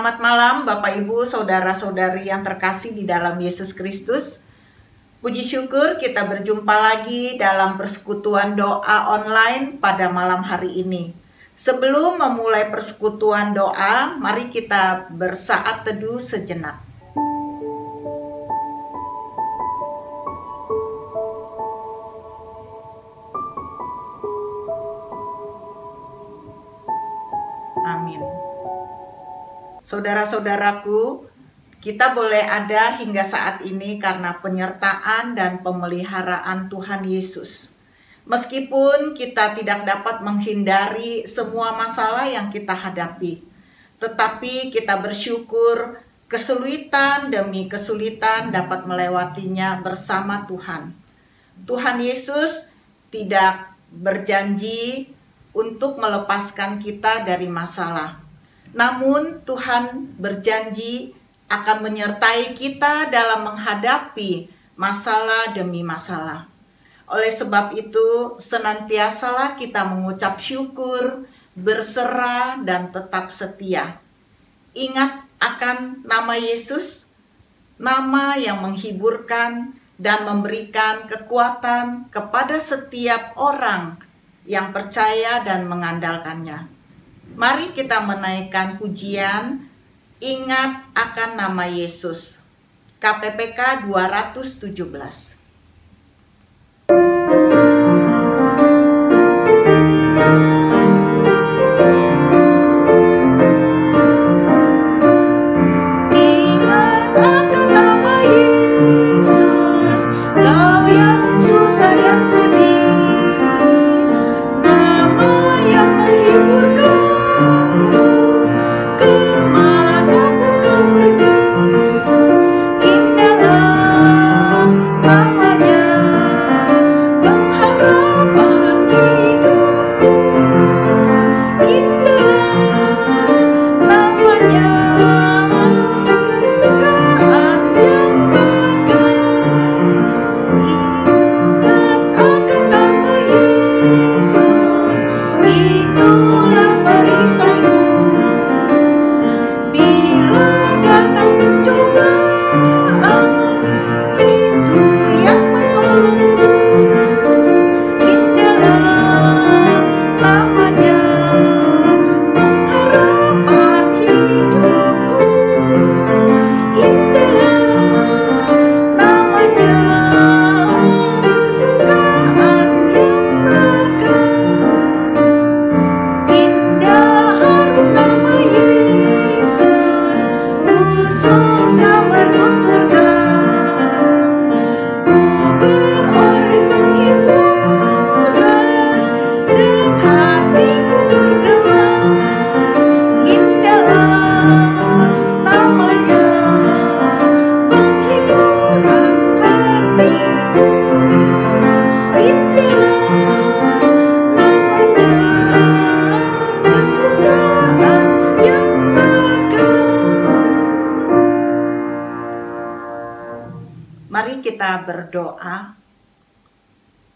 Selamat malam Bapak Ibu, Saudara-saudari yang terkasih di dalam Yesus Kristus. Puji syukur kita berjumpa lagi dalam persekutuan doa online pada malam hari ini. Sebelum memulai persekutuan doa, mari kita bersaat teduh sejenak. Amin. Saudara-saudaraku, kita boleh ada hingga saat ini karena penyertaan dan pemeliharaan Tuhan Yesus. Meskipun kita tidak dapat menghindari semua masalah yang kita hadapi, tetapi kita bersyukur kesulitan demi kesulitan dapat melewatinya bersama Tuhan. Tuhan Yesus tidak berjanji untuk melepaskan kita dari masalah. Namun Tuhan berjanji akan menyertai kita dalam menghadapi masalah demi masalah. Oleh sebab itu, senantiasalah kita mengucap syukur, berserah, dan tetap setia. Ingat akan nama Yesus, nama yang menghiburkan dan memberikan kekuatan kepada setiap orang yang percaya dan mengandalkannya. Mari kita menaikkan pujian, ingat akan nama Yesus. KPPK 217. Ingat akan nama Yesus, kau yang susah dan sedih, nama yang menghiburkan. Mari kita berdoa.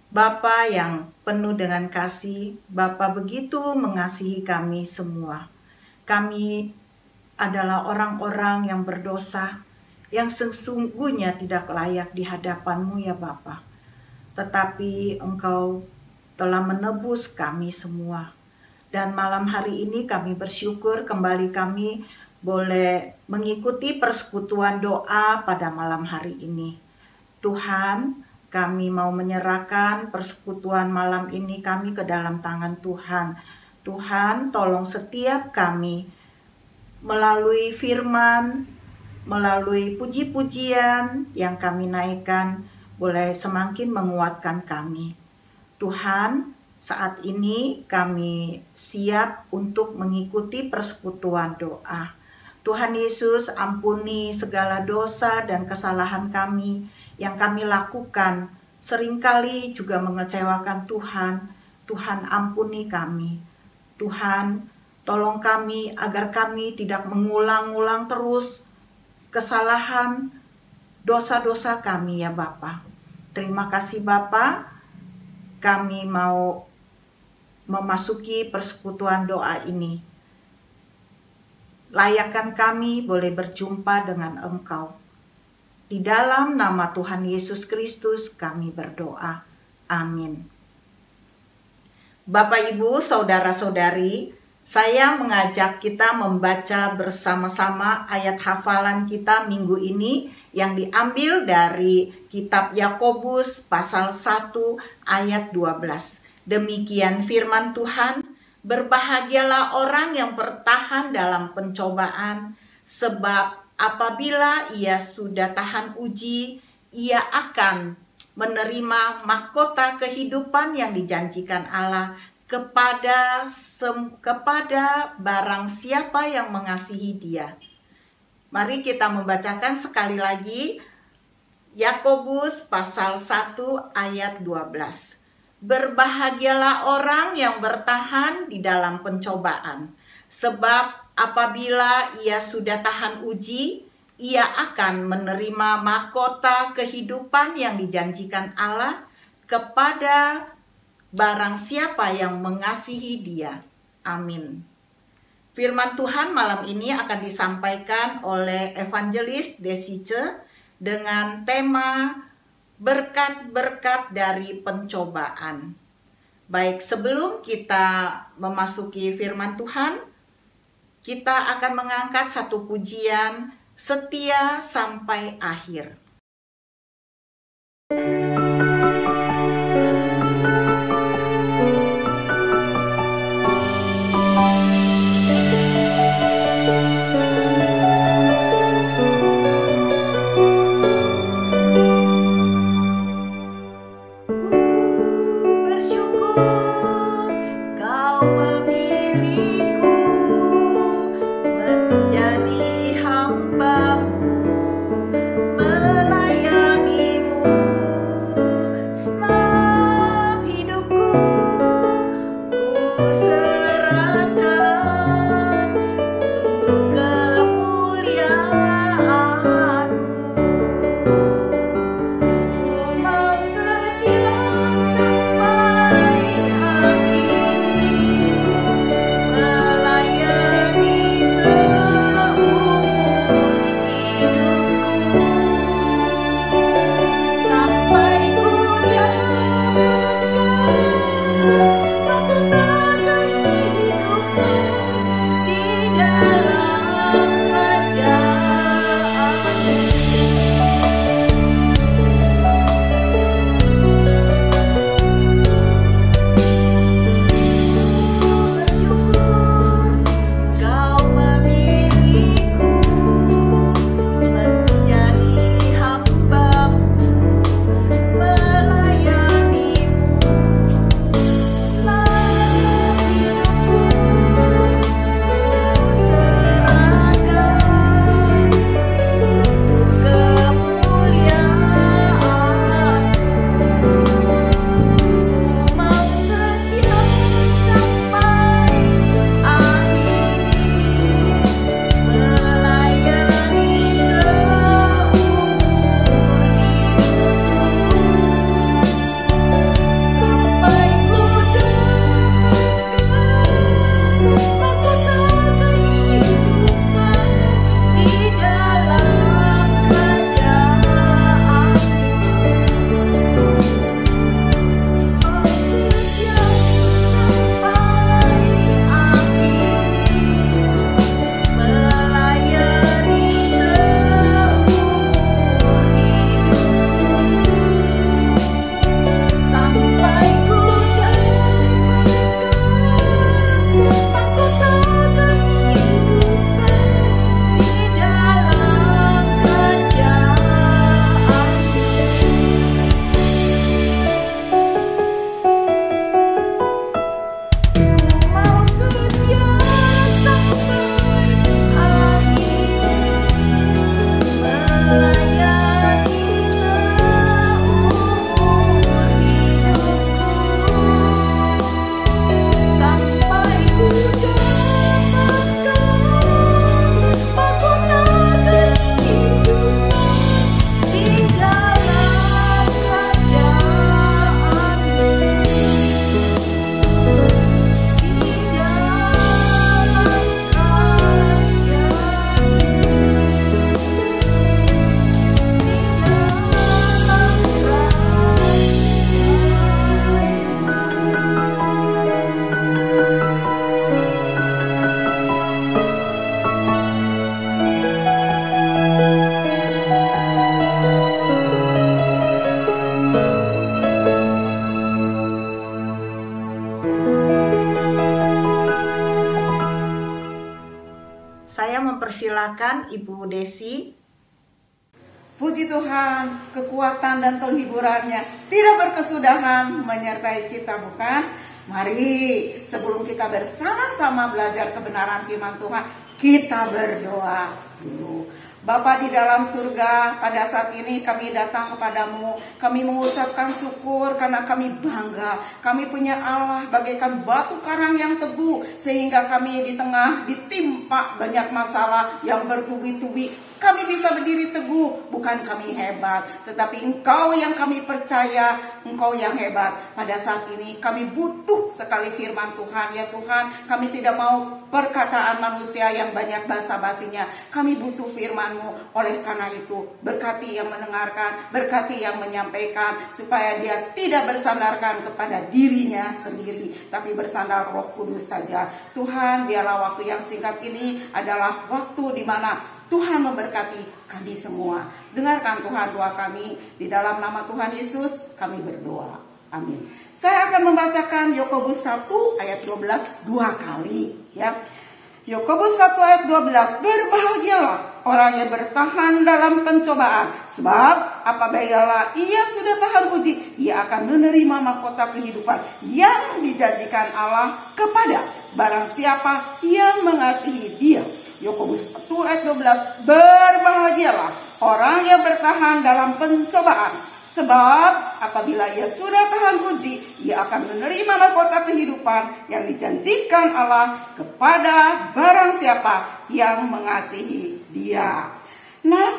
Bapa yang penuh dengan kasih, Bapa begitu mengasihi kami semua. Kami adalah orang-orang yang berdosa, yang sesungguhnya tidak layak di hadapan-Mu ya Bapa. Tetapi Engkau telah menebus kami semua. Dan malam hari ini kami bersyukur kembali kami boleh mengikuti persekutuan doa pada malam hari ini. Tuhan, kami mau menyerahkan persekutuan malam ini kami ke dalam tangan Tuhan. Tuhan, tolong setiap kami melalui firman, melalui puji-pujian yang kami naikkan, boleh semakin menguatkan kami. Tuhan, saat ini kami siap untuk mengikuti persekutuan doa. Tuhan Yesus, ampuni segala dosa dan kesalahan kami yang kami lakukan, seringkali juga mengecewakan Tuhan. Tuhan, ampuni kami. Tuhan, tolong kami agar kami tidak mengulang-ulang terus kesalahan, dosa-dosa kami ya Bapa. Terima kasih Bapa. Kami mau memasuki persekutuan doa ini. layakkan kami boleh berjumpa dengan Engkau. Di dalam nama Tuhan Yesus Kristus kami berdoa. Amin. Bapak, Ibu, saudara-saudari, saya mengajak kita membaca bersama-sama ayat hafalan kita minggu ini yang diambil dari kitab Yakobus pasal 1 ayat 12. Demikian firman Tuhan, berbahagialah orang yang bertahan dalam pencobaan, sebab apabila ia sudah tahan uji, ia akan menerima mahkota kehidupan yang dijanjikan Allah kepada barang siapa yang mengasihi Dia. Mari kita membacakan sekali lagi Yakobus pasal 1 ayat 12. Berbahagialah orang yang bertahan di dalam pencobaan, sebab apabila ia sudah tahan uji, ia akan menerima mahkota kehidupan yang dijanjikan Allah kepada barang siapa yang mengasihi Dia. Amin. Firman Tuhan malam ini akan disampaikan oleh Evangelis Desice dengan tema berkat-berkat dari pencobaan. Baik, sebelum kita memasuki firman Tuhan, kita akan mengangkat satu pujian, Setia Sampai Akhir. Melayanimu Silakan Ibu Desi. Puji Tuhan, kekuatan dan penghiburannya tidak berkesudahan menyertai kita, bukan? Mari sebelum kita bersama-sama belajar kebenaran firman Tuhan, kita berdoa dulu. Bapa di dalam surga, pada saat ini kami datang kepadamu. Kami mengucapkan syukur karena kami bangga. Kami punya Allah bagaikan batu karang yang teguh, sehingga kami di tengah ditimpa banyak masalah yang bertubi-tubi. Kami bisa berdiri teguh, bukan kami hebat, tetapi Engkau yang kami percaya, Engkau yang hebat. Pada saat ini kami butuh sekali firman Tuhan, ya Tuhan. Kami tidak mau perkataan manusia yang banyak basa-basinya. Kami butuh firman-Mu. Oleh karena itu, berkati yang mendengarkan, berkati yang menyampaikan, supaya dia tidak bersandarkan kepada dirinya sendiri, tapi bersandar Roh Kudus saja. Tuhan, biarlah waktu yang singkat ini adalah waktu di mana Tuhan memberkati kami semua. Dengarkan Tuhan doa kami. Di dalam nama Tuhan Yesus kami berdoa. Amin. Saya akan membacakan Yakobus 1 ayat 12 dua kali, ya. Yakobus 1 ayat 12. Berbahagialah orang yang bertahan dalam pencobaan, sebab apabila ia sudah tahan uji, ia akan menerima mahkota kehidupan yang dijanjikan Allah kepada barang siapa yang mengasihi Dia. Yakobus 1 ayat 12. Berbahagialah orang yang bertahan dalam pencobaan, sebab apabila ia sudah tahan uji, ia akan menerima mahkota kehidupan yang dijanjikan Allah kepada barang siapa yang mengasihi Dia. Nah,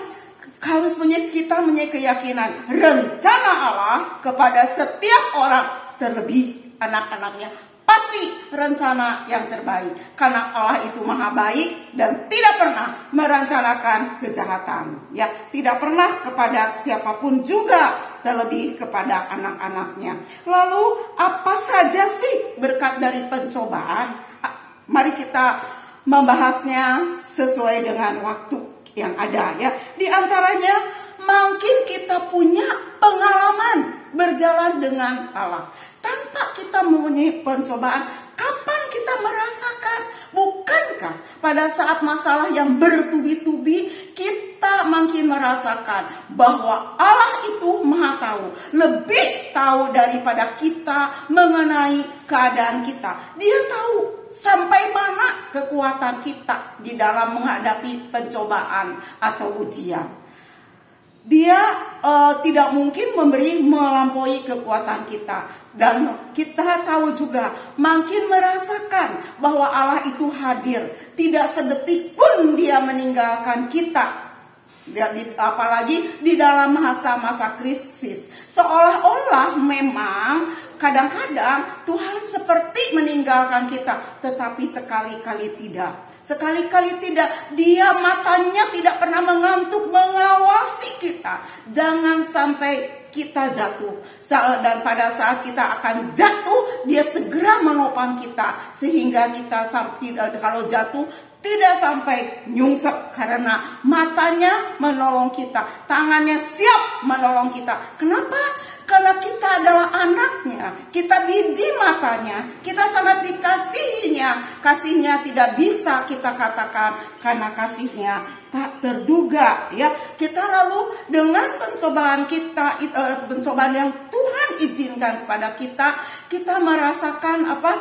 harus kita punya keyakinan rencana Allah kepada setiap orang, terlebih anak-anaknya, pasti rencana yang terbaik, karena Allah itu maha baik dan tidak pernah merencanakan kejahatan, ya, tidak pernah kepada siapapun juga, terlebih kepada anak-anaknya. Lalu apa saja sih berkat dari pencobaan? Mari kita membahasnya sesuai dengan waktu yang ada, ya. Di antaranya mungkin kita punya pengalaman berjalan dengan Allah. Tanpa kita mempunyai pencobaan, kapan kita merasakan? Bukankah pada saat masalah yang bertubi-tubi, kita makin merasakan bahwa Allah itu maha tahu, lebih tahu daripada kita mengenai keadaan kita. Dia tahu sampai mana kekuatan kita di dalam menghadapi pencobaan atau ujian. Dia tidak mungkin memberi melampaui kekuatan kita. Dan kita tahu juga, makin merasakan bahwa Allah itu hadir. Tidak sedetik pun Dia meninggalkan kita. Apalagi di dalam masa-masa krisis. Seolah-olah memang kadang-kadang Tuhan seperti meninggalkan kita, tetapi sekali-kali tidak. Sekali-kali tidak. Dia matanya tidak pernah mengantuk mengawasi kita. Jangan sampai kita jatuh. Dan pada saat kita akan jatuh, Dia segera menopang kita. Sehingga kita kalau jatuh tidak sampai nyungsep, karena matanya menolong kita, tangannya siap menolong kita. Kenapa? Karena kita adalah anaknya, kita biji matanya, kita sangat dikasihinya. Kasihnya tidak bisa kita katakan, karena kasihnya tak terduga, ya. Kita lalu dengan pencobaan kita, pencobaan yang Tuhan izinkan kepada kita merasakan apa?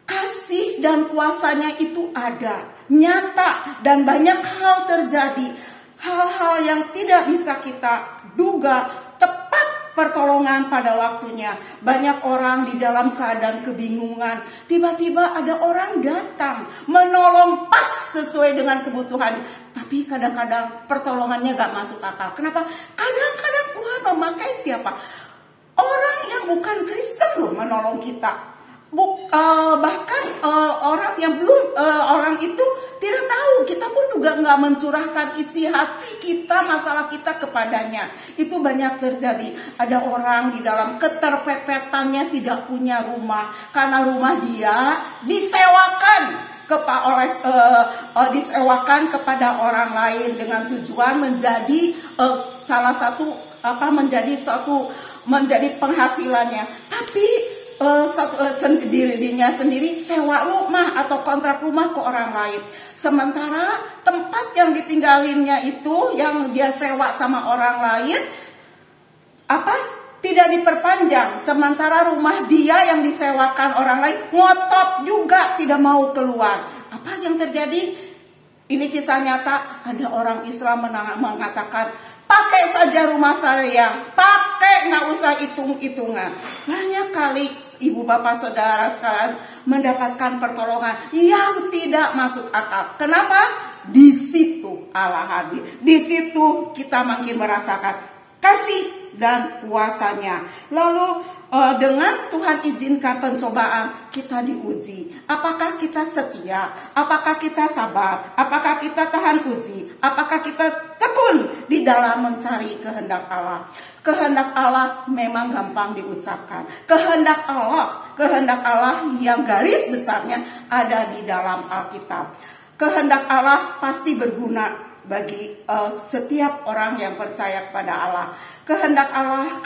Kasih dan kuasanya itu ada, nyata, dan banyak hal terjadi. Hal-hal yang tidak bisa kita duga, pertolongan pada waktunya. Banyak orang di dalam keadaan kebingungan, tiba-tiba ada orang datang menolong pas sesuai dengan kebutuhan. Tapi kadang-kadang pertolongannya gak masuk akal. Kenapa? Kadang-kadang Tuhan memakai siapa? Orang yang bukan Kristen loh menolong kita. Bahkan orang yang belum, orang itu tidak tahu. Kita pun juga nggak mencurahkan isi hati kita, masalah kita kepadanya. Itu banyak terjadi. Ada orang di dalam keterpepetannya tidak punya rumah, karena rumah dia disewakan disewakan kepada orang lain dengan tujuan menjadi menjadi penghasilannya. Tapi dirinya sendiri sewa rumah atau kontrak rumah ke orang lain. Sementara tempat yang ditinggalinnya itu yang dia sewa sama orang lain tidak diperpanjang. Sementara rumah dia yang disewakan orang lain ngotot juga tidak mau keluar. Apa yang terjadi? Ini kisah nyata. Ada orang Islam mengatakan, pakai saja rumah saya, pakai, nggak usah hitung-hitungan. Banyak kali ibu bapak saudara sekalian mendapatkan pertolongan yang tidak masuk akal. Kenapa? Di situ Allah hadir. Di situ kita makin merasakan kasih dan kuasanya. Lalu dengan Tuhan izinkan pencobaan, kita diuji. Apakah kita setia? Apakah kita sabar? Apakah kita tahan uji? Apakah kita tekun di dalam mencari kehendak Allah? Kehendak Allah memang gampang diucapkan. Kehendak Allah yang garis besarnya ada di dalam Alkitab. Kehendak Allah pasti berguna bagi setiap orang yang percaya kepada Allah. Kehendak Allah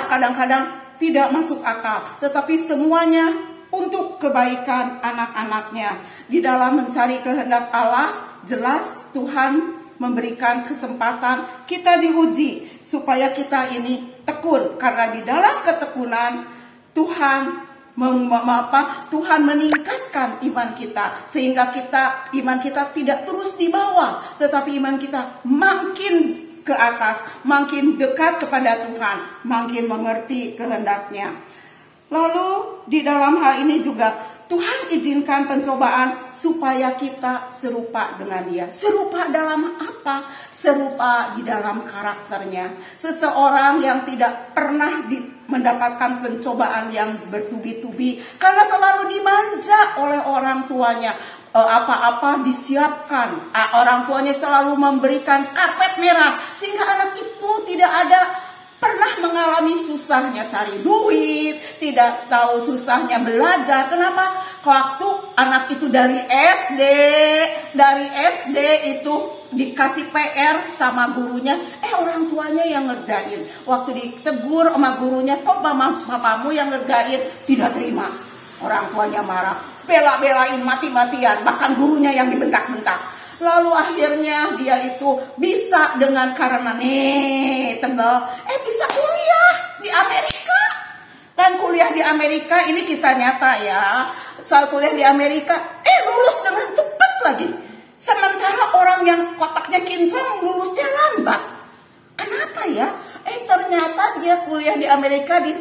kadang-kadang tidak masuk akal, tetapi semuanya untuk kebaikan anak-anaknya. Di dalam mencari kehendak Allah, jelas Tuhan memberikan kesempatan kita diuji supaya kita ini tekun, karena di dalam ketekunan Tuhan meningkatkan iman kita, sehingga iman kita tidak terus di bawah, tetapi iman kita makin ke atas, makin dekat kepada Tuhan, makin mengerti kehendaknya. Lalu di dalam hal ini juga Tuhan izinkan pencobaan supaya kita serupa dengan Dia. Serupa dalam apa? Serupa di dalam karakternya. Seseorang yang tidak pernah mendapatkan pencobaan yang bertubi-tubi karena terlalu dimanja oleh orang tuanya. Apa-apa disiapkan. Orang tuanya selalu memberikan karpet merah sehingga anak itu tidak ada pernah mengalami susahnya cari duit, tidak tahu susahnya belajar. Kenapa? Waktu anak itu dari SD itu dikasih PR sama gurunya, orang tuanya yang ngerjain. Waktu ditegur sama gurunya, kok papamu yang ngerjain? Tidak terima. Orang tuanya marah, bela-belain mati-matian, bahkan gurunya yang dibentak-bentak. Lalu akhirnya dia itu bisa karena bisa kuliah di Amerika. Dan kuliah di Amerika ini kisah nyata ya. Saat kuliah di Amerika lulus dengan cepat lagi. Sementara orang yang kotaknya kinclong lulusnya lambat. Kenapa ya? Ternyata dia kuliah di Amerika di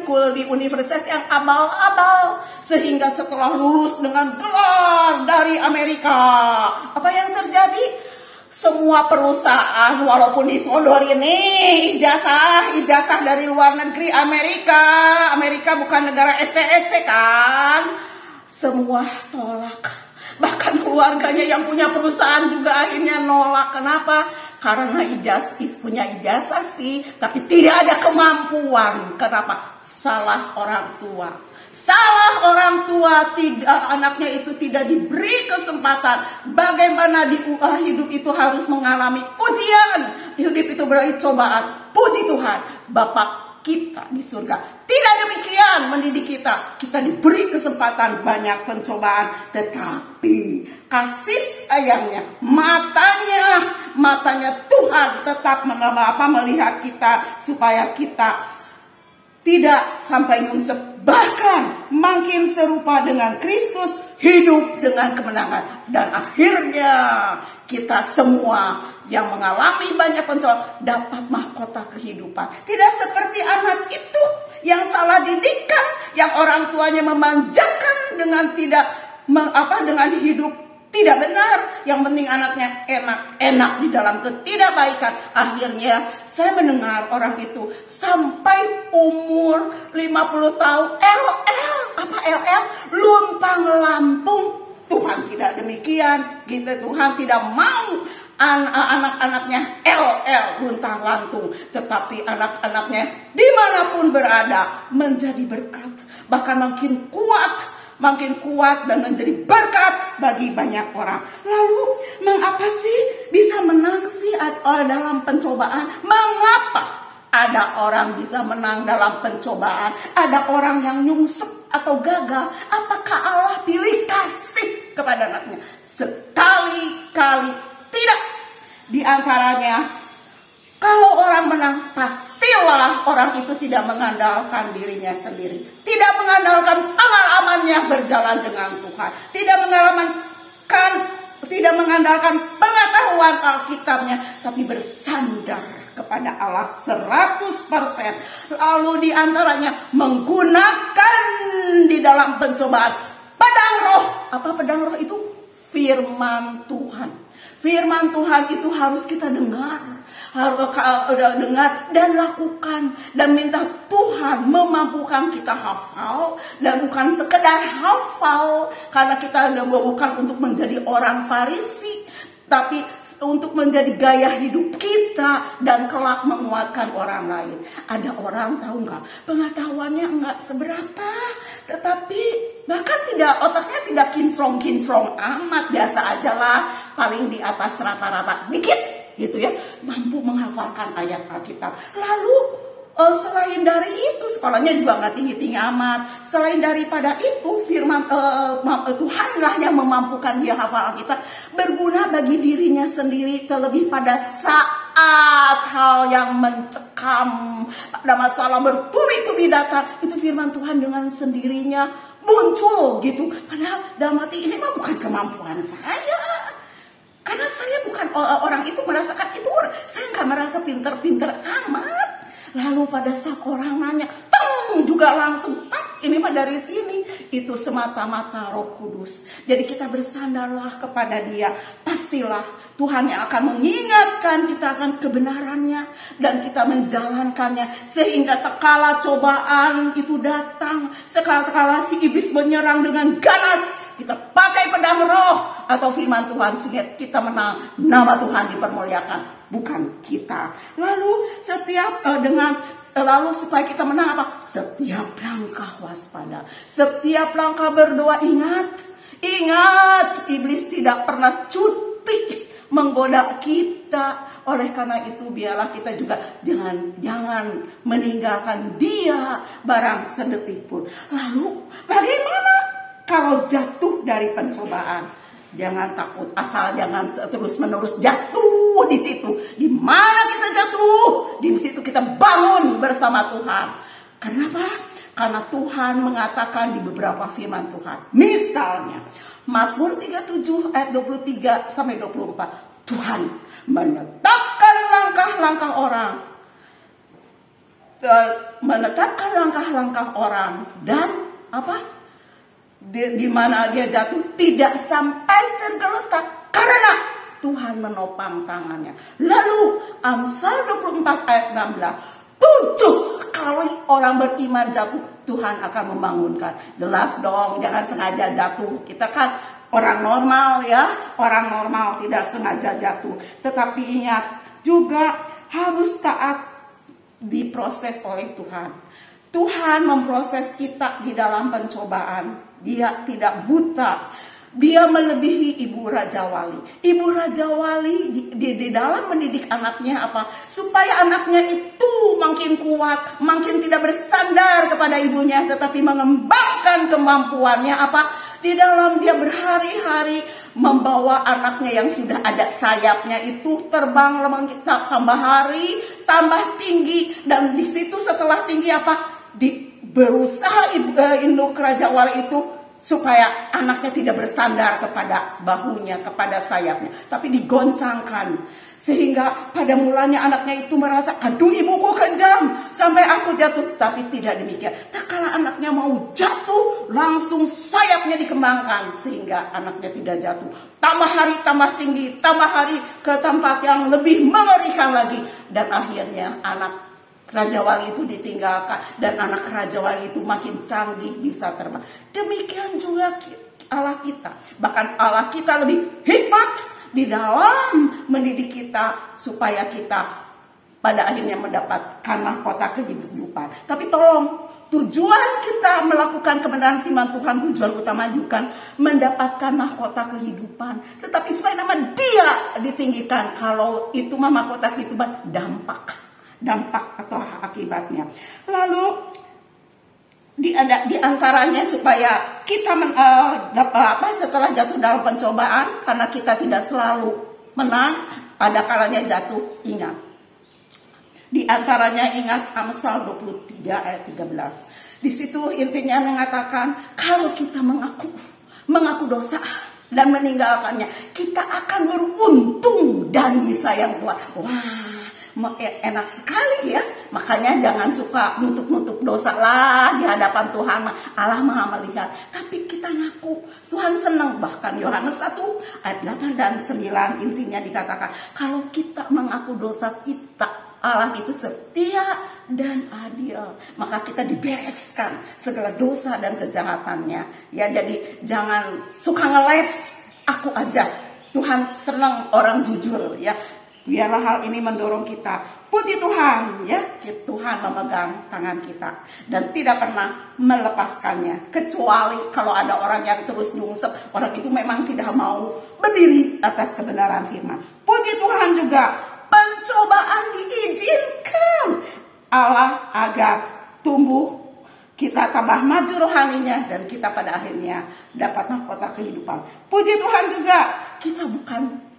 universitas yang abal-abal. Sehingga setelah lulus dengan gelar dari Amerika, apa yang terjadi? Semua perusahaan walaupun disodorin ijazah dari luar negeri Amerika bukan negara ece-ece kan, semua tolak. Bahkan keluarganya yang punya perusahaan juga akhirnya nolak. Kenapa? Karena punya ijazah sih, tapi tidak ada kemampuan. Kenapa? Salah orang tua. Anaknya itu tidak diberi kesempatan. Bagaimana hidup itu harus mengalami ujian. Hidup itu berarti cobaan. Puji Tuhan, Bapa kita di surga tidak demikian mendidik kita. Kita diberi kesempatan banyak pencobaan, tetapi kasih sayangnya, matanya Tuhan tetap melihat kita supaya kita tidak sampai nyungsep, bahkan makin serupa dengan Kristus, hidup dengan kemenangan. Dan akhirnya kita semua yang mengalami banyak pencobaan dapat mahkota kehidupan. Tidak seperti anak itu yang salah didikan, yang orang tuanya memanjakan dengan dengan hidup tidak benar. Yang penting anaknya enak di dalam ketidakbaikan. Akhirnya saya mendengar orang itu sampai umur 50 tahun LL lumpang lampung. Tuhan tidak demikian. Tuhan tidak mau anak-anaknya LL luntang lantung, tetapi anak-anaknya dimanapun berada menjadi berkat, bahkan makin kuat dan menjadi berkat bagi banyak orang. Lalu mengapa sih bisa menang sih dalam pencobaan? Mengapa Ada orang bisa menang dalam pencobaan, ada orang yang nyungsep atau gagal. Apakah Allah pilih kasih kepada anaknya? Sekali-kali tidak. Di antaranya, kalau orang menang, pastilah orang itu tidak mengandalkan dirinya sendiri, tidak mengandalkan amal-amalnya berjalan dengan Tuhan, tidak mengandalkan pengetahuan Alkitabnya, tapi bersandar kepada Allah 100%. Lalu diantaranya menggunakan di dalam pencobaan pedang roh. Apa pedang roh itu? Firman Tuhan. Firman Tuhan itu harus kita dengar, dan lakukan, dan minta Tuhan memampukan kita hafal, dan bukan sekedar hafal karena kita bukan untuk menjadi orang Farisi, tapi untuk menjadi gaya hidup kita dan kelak menguatkan orang lain. Ada orang tahu nggak, pengetahuannya nggak seberapa, tetapi bahkan otaknya tidak kinclong amat, biasa aja lah, paling di atas rata-rata dikit gitu ya, mampu menghafalkan ayat Alkitab. Lalu selain dari itu, sekolahnya juga nggak tinggi-tinggi amat. Selain daripada itu, firman Tuhanlah yang memampukan dia hafal Alkitab, berguna bagi dirinya sendiri, terlebih pada saat hal yang mencekam, ada masalah bertubi-tubi datang, itu firman Tuhan dengan sendirinya muncul gitu. Padahal dalam hati ini mah bukan kemampuan saya, karena saya bukan orang itu merasakan itu. Saya nggak merasa pinter-pinter amat. Lalu pada saat orang nanya, juga langsung, ini mah dari sini. Itu semata-mata Roh Kudus. Jadi kita bersandarlah kepada Dia. Pastilah Tuhan yang akan mengingatkan kita akan kebenarannya, dan kita menjalankannya, sehingga tekala cobaan itu datang, sekala si iblis menyerang dengan ganas, kita pakai pedang roh atau firman Tuhan sehingga kita menang, nama Tuhan dipermuliakan, bukan kita. Lalu lalu supaya kita menang apa? Setiap langkah waspada, setiap langkah berdoa. Ingat, iblis tidak pernah cuti menggoda kita. Oleh karena itu biarlah kita juga jangan meninggalkan dia barang sedetik pun. Lalu bagaimana kalau jatuh dari pencobaan? Jangan takut, asal jangan terus-menerus jatuh di situ. Di mana kita jatuh, di situ kita bangun bersama Tuhan. Kenapa? Karena Tuhan mengatakan di beberapa firman Tuhan. Misalnya, Mazmur 37 ayat 23 sampai 24. Tuhan menetapkan langkah-langkah orang, dan apa? Di mana dia jatuh tidak sampai tergeletak karena Tuhan menopang tangannya. Lalu Amsal 24 ayat 16, 7 kali orang beriman jatuh, Tuhan akan membangunkan. Jelas dong, jangan sengaja jatuh. Kita kan orang normal ya, orang normal tidak sengaja jatuh. Tetapi ingat juga harus taat diproses oleh Tuhan. Tuhan memproses kita di dalam pencobaan. Dia tidak buta. Dia melebihi Ibu Raja Wali. Ibu Raja Wali di dalam mendidik anaknya apa? Supaya anaknya itu makin kuat, makin tidak bersandar kepada ibunya, tetapi mengembangkan kemampuannya apa? Di dalam dia berhari-hari membawa anaknya yang sudah ada sayapnya itu terbang tambah hari, tambah tinggi, dan di situ setelah tinggi apa? Berusaha induk Raja Wali itu supaya anaknya tidak bersandar kepada bahunya, kepada sayapnya, tapi digoncangkan. Sehingga pada mulanya anaknya itu merasa, aduh ibuku kejam sampai aku jatuh. Tapi tidak demikian. Tak kala anaknya mau jatuh, langsung sayapnya dikembangkan sehingga anaknya tidak jatuh. Tambah hari tambah tinggi, tambah hari ke tempat yang lebih mengerikan lagi. Dan akhirnya anak Raja Wali itu ditinggalkan, dan anak Raja Wali itu makin canggih, bisa terbang. Demikian juga Allah kita. Bahkan Allah kita lebih hikmat di dalam mendidik kita supaya kita pada akhirnya mendapatkan mahkota kehidupan. Tapi tolong, tujuan kita melakukan kebenaran firman Tuhan, tujuan utama bukan mendapatkan mahkota kehidupan, tetapi supaya nama Dia ditinggikan. Kalau itu mahkota kehidupan, dampak atau akibatnya. Lalu di antaranya supaya kita setelah jatuh dalam pencobaan, karena kita tidak selalu menang, ada kalanya jatuh, ingat. Di antaranya ingat Amsal 23 ayat 13. Di situ intinya mengatakan kalau kita mengaku dosa dan meninggalkannya, kita akan beruntung dan disayang Tuhan. Wah, enak sekali ya. Makanya jangan suka nutup-nutup dosa lah di hadapan Tuhan. Allah Maha melihat. Tapi kita ngaku, Tuhan senang. Bahkan Yohanes 1 ayat 8 dan 9 intinya dikatakan, kalau kita mengaku dosa kita, Allah itu setia dan adil, maka kita dibereskan segala dosa dan kejahatannya. Ya, jadi jangan suka ngeles, aku aja. Tuhan senang orang jujur ya. Biarlah hal ini mendorong kita. Puji Tuhan ya, Tuhan memegang tangan kita dan tidak pernah melepaskannya. Kecuali kalau ada orang yang terus nyungsep, orang itu memang tidak mau berdiri atas kebenaran firman. Puji Tuhan juga, pencobaan diizinkan Allah agar tumbuh, kita tambah maju rohaninya, dan kita pada akhirnya dapat mahkota kehidupan. Puji Tuhan juga,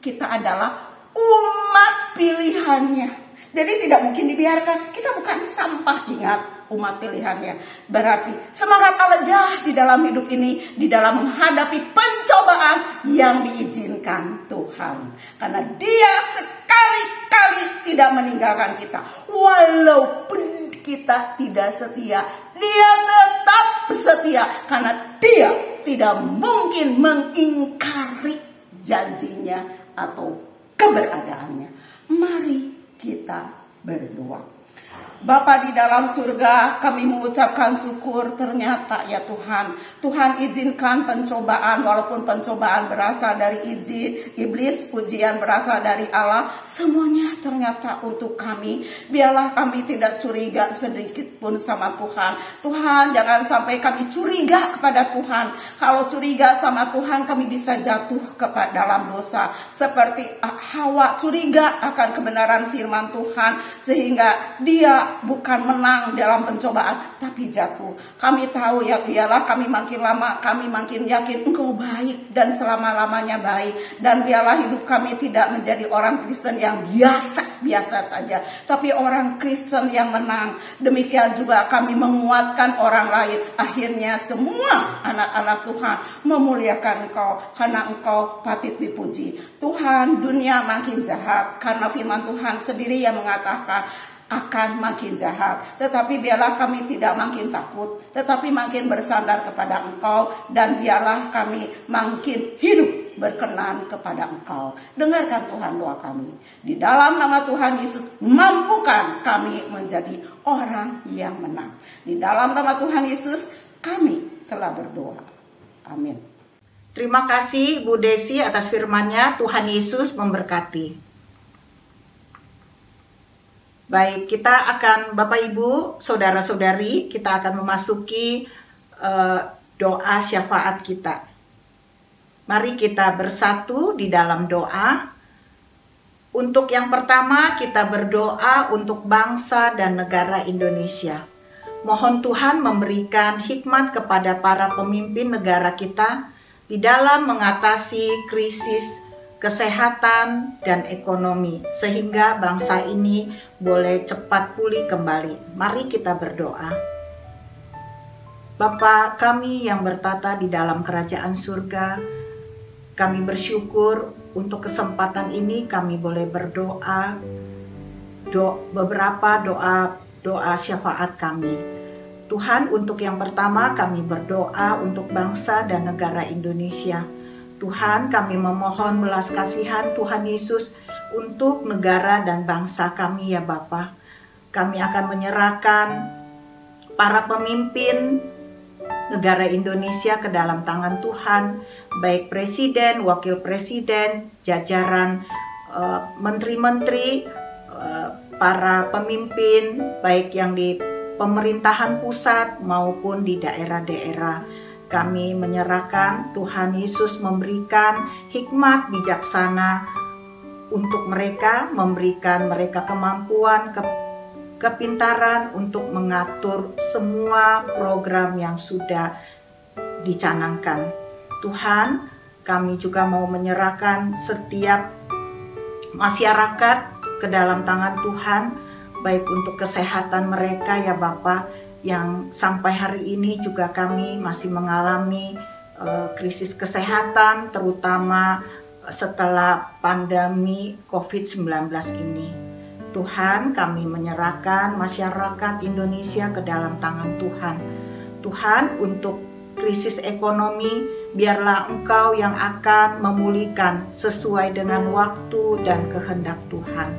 kita adalah umat pilihannya. Jadi tidak mungkin dibiarkan. Kita bukan sampah, ingat, umat pilihannya. Berarti semangat Allah ya di dalam hidup ini, di dalam menghadapi pencobaan yang diizinkan Tuhan. Karena Dia sekali-kali tidak meninggalkan kita. Walaupun kita tidak setia, Dia tetap setia. Karena Dia tidak mungkin mengingkari janjinya atau keberadaannya. Mari kita berdoa. Bapa di dalam surga, kami mengucapkan syukur. Ternyata ya Tuhan izinkan pencobaan, walaupun pencobaan berasal dari iblis, ujian berasal dari Allah, semuanya ternyata untuk kami. Biarlah kami tidak curiga sedikit pun sama Tuhan. Tuhan, jangan sampai kami curiga kepada Tuhan. Kalau curiga sama Tuhan, kami bisa jatuh kepada dalam dosa. Seperti Hawa curiga akan kebenaran firman Tuhan, sehingga dia bukan menang dalam pencobaan, tapi jatuh. Kami tahu ya, biarlah kami makin lama, kami makin yakin Engkau baik dan selama-lamanya baik. Dan biarlah hidup kami tidak menjadi orang Kristen yang biasa saja, tapi orang Kristen yang menang. Demikian juga kami menguatkan orang lain. Akhirnya semua anak-anak Tuhan memuliakan Engkau, karena Engkau patut dipuji. Tuhan, dunia makin jahat karena firman Tuhan sendiri yang mengatakan akan makin jahat. Tetapi biarlah kami tidak makin takut, tetapi makin bersandar kepada Engkau. Dan biarlah kami makin hidup berkenan kepada Engkau. Dengarkan Tuhan doa kami. Di dalam nama Tuhan Yesus, mampukan kami menjadi orang yang menang. Di dalam nama Tuhan Yesus, kami telah berdoa. Amin. Terima kasih Bu Desi atas firman-Nya. Tuhan Yesus memberkati. Baik, kita akan, Bapak Ibu, Saudara-saudari, kita akan memasuki doa syafaat kita. Mari kita bersatu di dalam doa. Untuk yang pertama, kita berdoa untuk bangsa dan negara Indonesia. Mohon Tuhan memberikan hikmat kepada para pemimpin negara kita di dalam mengatasi krisis kesehatan dan ekonomi, sehingga bangsa ini boleh cepat pulih kembali. Mari kita berdoa. Bapa kami yang bertata di dalam kerajaan surga, kami bersyukur untuk kesempatan ini kami boleh berdoa, beberapa doa syafaat kami. Tuhan, untuk yang pertama kami berdoa untuk bangsa dan negara Indonesia. Tuhan, kami memohon belas kasihan Tuhan Yesus untuk negara dan bangsa kami ya Bapa. Kami akan menyerahkan para pemimpin negara Indonesia ke dalam tangan Tuhan, baik presiden, wakil presiden, jajaran menteri-menteri, para pemimpin, baik yang di pemerintahan pusat maupun di daerah-daerah. Kami menyerahkan, Tuhan Yesus memberikan hikmat bijaksana untuk mereka, memberikan mereka kemampuan, kepintaran untuk mengatur semua program yang sudah dicanangkan. Tuhan, kami juga mau menyerahkan setiap masyarakat ke dalam tangan Tuhan, baik untuk kesehatan mereka ya Bapa, yang sampai hari ini juga kami masih mengalami krisis kesehatan, terutama setelah pandemi COVID-19 ini. Tuhan, kami menyerahkan masyarakat Indonesia ke dalam tangan Tuhan. Tuhan, untuk krisis ekonomi, biarlah Engkau yang akan memulihkan sesuai dengan waktu dan kehendak Tuhan.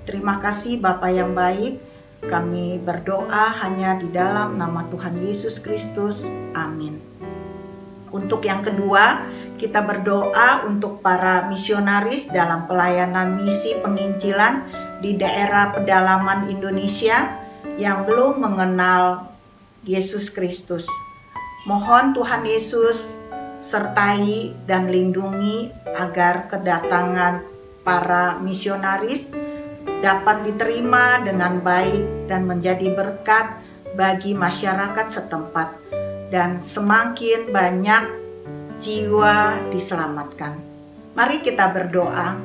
Terima kasih Bapa yang baik. Kami berdoa hanya di dalam nama Tuhan Yesus Kristus. Amin. Untuk yang kedua, kita berdoa untuk para misionaris dalam pelayanan misi penginjilan di daerah pedalaman Indonesia yang belum mengenal Yesus Kristus. Mohon Tuhan Yesus sertai dan lindungi agar kedatangan para misionaris dapat diterima dengan baik dan menjadi berkat bagi masyarakat setempat, dan semakin banyak jiwa diselamatkan. Mari kita berdoa.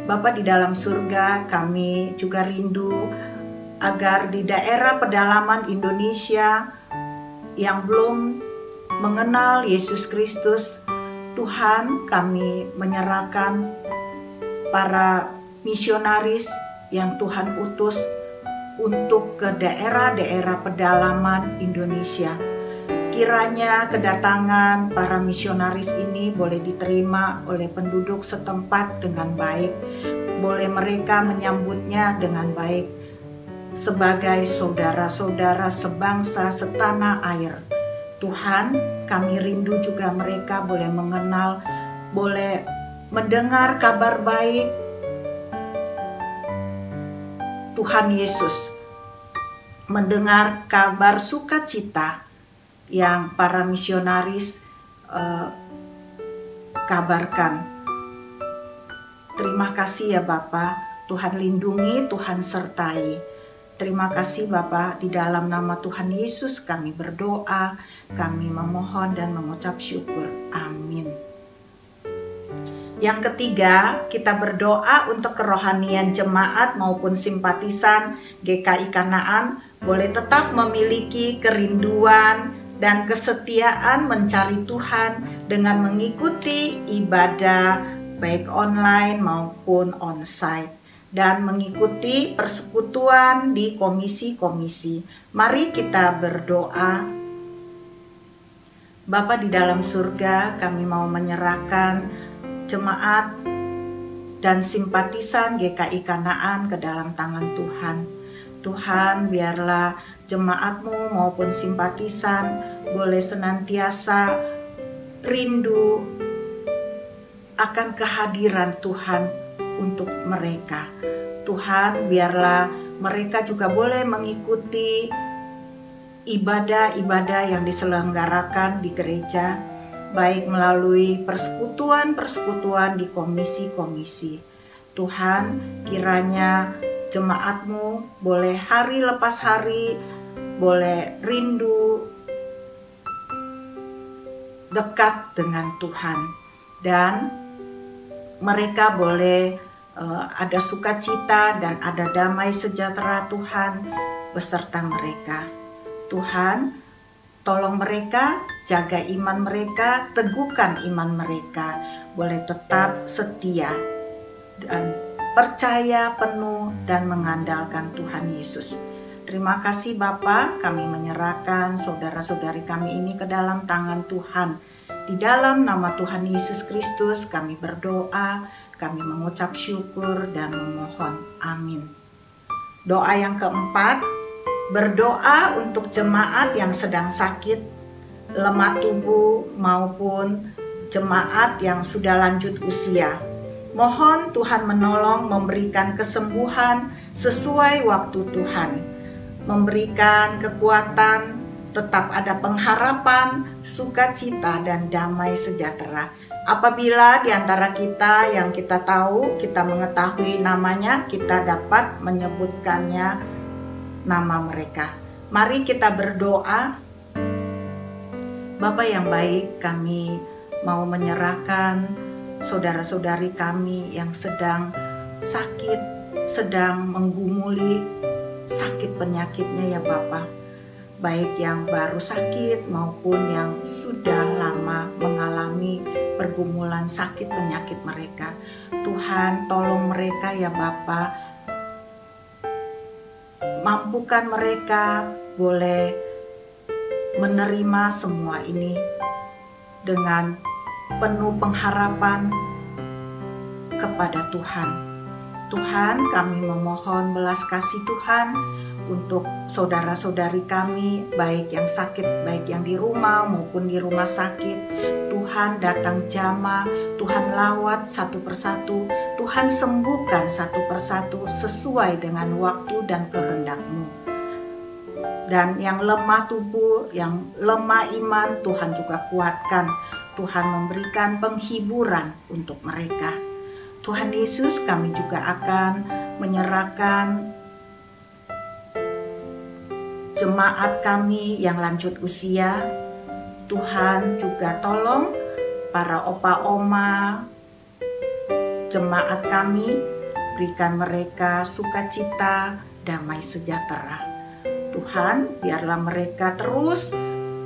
Bapa di dalam surga, kami juga rindu agar di daerah pedalaman Indonesia yang belum mengenal Yesus Kristus, Tuhan, kami menyerahkan para misionaris yang Tuhan utus untuk ke daerah-daerah pedalaman Indonesia. Kiranya kedatangan para misionaris ini boleh diterima oleh penduduk setempat dengan baik. Boleh mereka menyambutnya dengan baik sebagai saudara-saudara sebangsa setanah air. Tuhan, kami rindu juga mereka boleh mengenal, boleh mendengar kabar baik Tuhan Yesus, mendengar kabar sukacita yang para misionaris kabarkan. Terima kasih ya Bapa, Tuhan lindungi, Tuhan sertai. Terima kasih Bapa, di dalam nama Tuhan Yesus kami berdoa, kami memohon dan mengucap syukur. Amin. Yang ketiga, kita berdoa untuk kerohanian jemaat maupun simpatisan GKI Kanaan boleh tetap memiliki kerinduan dan kesetiaan mencari Tuhan dengan mengikuti ibadah baik online maupun onsite, dan mengikuti persekutuan di komisi-komisi. Mari kita berdoa. Bapa di dalam surga, kami mau menyerahkan jemaat dan simpatisan GKI Kanaan ke dalam tangan Tuhan. Tuhan, biarlah jemaat-Mu maupun simpatisan boleh senantiasa rindu akan kehadiran Tuhan untuk mereka. Tuhan, biarlah mereka juga boleh mengikuti ibadah-ibadah yang diselenggarakan di gereja, baik melalui persekutuan-persekutuan di komisi-komisi. Tuhan, kiranya jemaat-Mu boleh hari lepas hari, boleh rindu dekat dengan Tuhan, dan mereka boleh ada sukacita dan ada damai sejahtera Tuhan beserta mereka. Tuhan, tolong mereka, jaga iman mereka, teguhkan iman mereka, boleh tetap setia dan percaya penuh dan mengandalkan Tuhan Yesus. Terima kasih Bapa, kami menyerahkan saudara-saudari kami ini ke dalam tangan Tuhan. Di dalam nama Tuhan Yesus Kristus kami berdoa, kami mengucap syukur dan memohon. Amin. Doa yang keempat, berdoa untuk jemaat yang sedang sakit, lemah tubuh maupun jemaat yang sudah lanjut usia. Mohon Tuhan menolong memberikan kesembuhan sesuai waktu Tuhan, memberikan kekuatan, tetap ada pengharapan, sukacita, dan damai sejahtera. Apabila di antara kita yang kita tahu, kita mengetahui namanya, kita dapat menyebutkannya nama mereka. Mari kita berdoa. Bapa yang baik, kami mau menyerahkan saudara-saudari kami yang sedang sakit, sedang menggumuli sakit penyakitnya ya Bapa. Baik yang baru sakit maupun yang sudah lama mengalami pergumulan sakit penyakit mereka. Tuhan, tolong mereka ya Bapa. Mampukan mereka boleh menerima semua ini dengan penuh pengharapan kepada Tuhan. Tuhan, kami memohon belas kasih Tuhan untuk saudara-saudari kami, baik yang sakit, baik yang di rumah maupun di rumah sakit. Tuhan datang jamah, Tuhan lawat satu persatu, Tuhan sembuhkan satu persatu sesuai dengan waktu dan kehendak-Mu. Dan yang lemah tubuh, yang lemah iman, Tuhan juga kuatkan. Tuhan memberikan penghiburan untuk mereka. Tuhan Yesus, kami juga akan menyerahkan jemaat kami yang lanjut usia. Tuhan juga tolong para opa oma jemaat kami, berikan mereka sukacita, damai sejahtera. Tuhan, biarlah mereka terus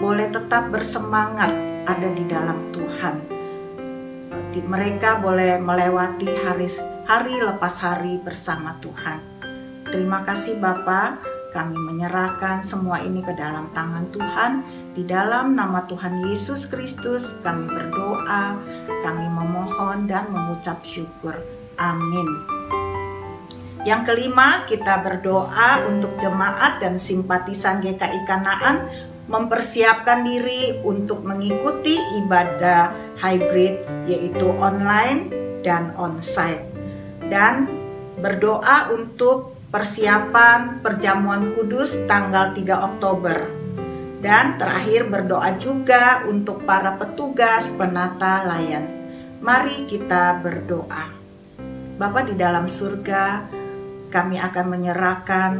boleh tetap bersemangat ada di dalam Tuhan. Mereka boleh melewati hari lepas hari bersama Tuhan. Terima kasih Bapa. Kami menyerahkan semua ini ke dalam tangan Tuhan. Di dalam nama Tuhan Yesus Kristus kami berdoa, kami memohon dan mengucap syukur. Amin. Yang kelima, kita berdoa untuk jemaat dan simpatisan GKI Kanaan mempersiapkan diri untuk mengikuti ibadah hybrid, yaitu online dan onsite. Dan berdoa untuk persiapan perjamuan kudus tanggal 3 Oktober. Dan terakhir berdoa juga untuk para petugas penata layan. Mari kita berdoa. Bapa di dalam surga, kami akan menyerahkan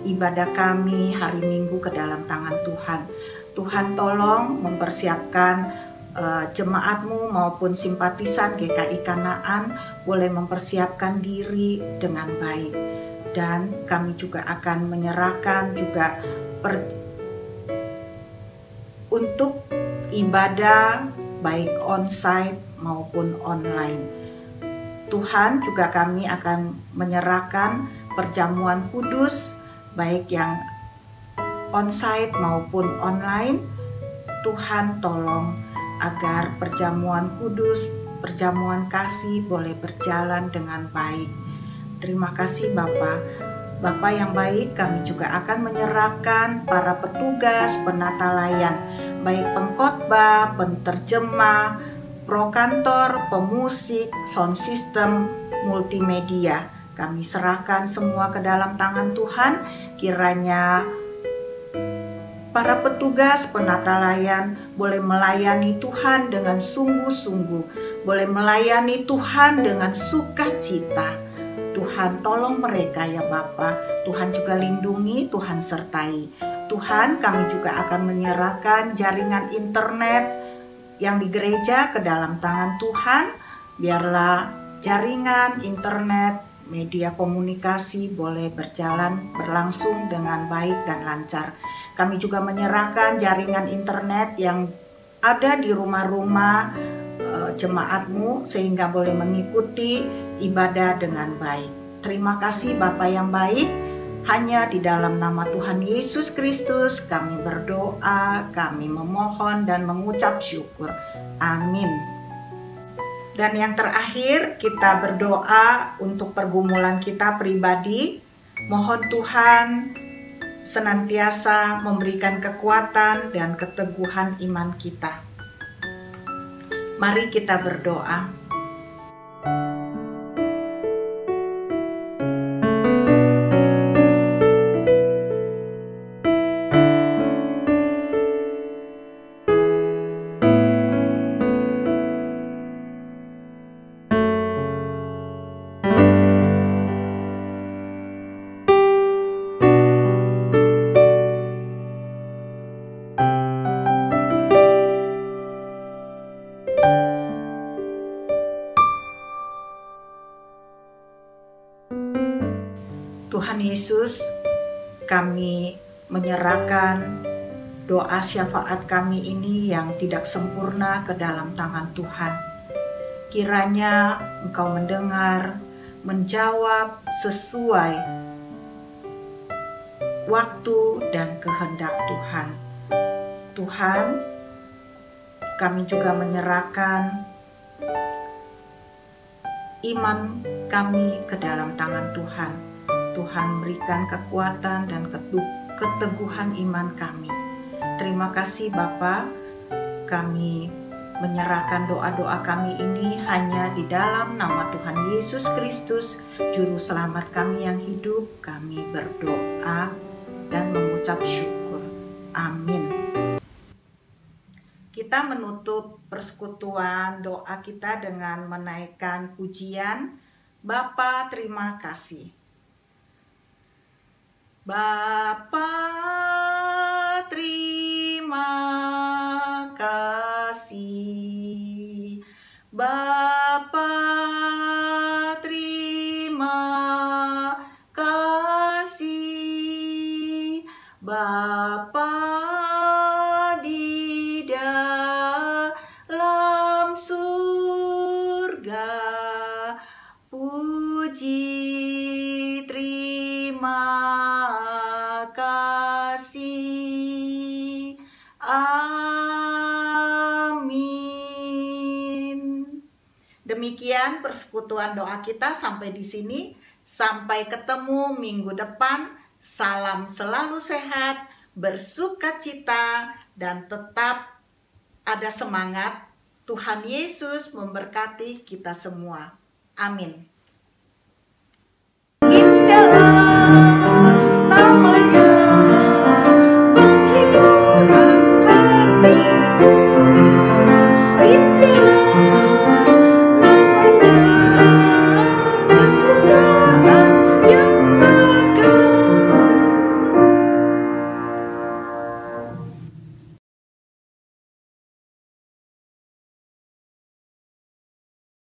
ibadah kami hari Minggu ke dalam tangan Tuhan. Tuhan tolong mempersiapkan jemaat-Mu maupun simpatisan GKI Kanaan boleh mempersiapkan diri dengan baik. Dan kami juga akan menyerahkan juga untuk ibadah baik onsite maupun online. Tuhan, juga kami akan menyerahkan perjamuan kudus baik yang onsite maupun online. Tuhan tolong agar perjamuan kudus, perjamuan kasih boleh berjalan dengan baik. Terima kasih Bapa. Bapa yang baik, kami juga akan menyerahkan para petugas penata layan, baik pengkhotbah, penterjemah, prokantor, pemusik, sound system, multimedia. Kami serahkan semua ke dalam tangan Tuhan. Kiranya para petugas penata layan boleh melayani Tuhan dengan sungguh-sungguh, boleh melayani Tuhan dengan sukacita. Tuhan tolong mereka ya Bapa. Tuhan juga lindungi, Tuhan sertai. Tuhan, kami juga akan menyerahkan jaringan internet yang di gereja ke dalam tangan Tuhan. Biarlah jaringan internet, media komunikasi boleh berlangsung dengan baik dan lancar. Kami juga menyerahkan jaringan internet yang ada di rumah-rumah jemaat-Mu sehingga boleh mengikuti ibadah dengan baik. Terima kasih Bapa yang baik. Hanya di dalam nama Tuhan Yesus Kristus kami berdoa, kami memohon dan mengucap syukur. Amin. Dan yang terakhir, kita berdoa untuk pergumulan kita pribadi. Mohon Tuhan senantiasa memberikan kekuatan dan keteguhan iman kita. Mari kita berdoa. Tuhan Yesus, kami menyerahkan doa syafaat kami ini yang tidak sempurna ke dalam tangan Tuhan. Kiranya Engkau mendengar, menjawab sesuai waktu dan kehendak Tuhan. Tuhan, kami juga menyerahkan iman kami ke dalam tangan Tuhan. Tuhan berikan kekuatan dan keteguhan iman kami. Terima kasih Bapa, kami menyerahkan doa-doa kami ini hanya di dalam nama Tuhan Yesus Kristus, Juru Selamat kami yang hidup. Kami berdoa dan mengucap syukur. Amin. Kita menutup persekutuan doa kita dengan menaikkan pujian Bapa terima kasih. Bapa terima kasih. Bapa terima kasih. Bapa di dalam surga, puji terima kasih. Amin. Demikian persekutuan doa kita sampai di sini. Sampai ketemu minggu depan. Salam selalu sehat, bersukacita, dan tetap ada semangat. Tuhan Yesus memberkati kita semua. Amin.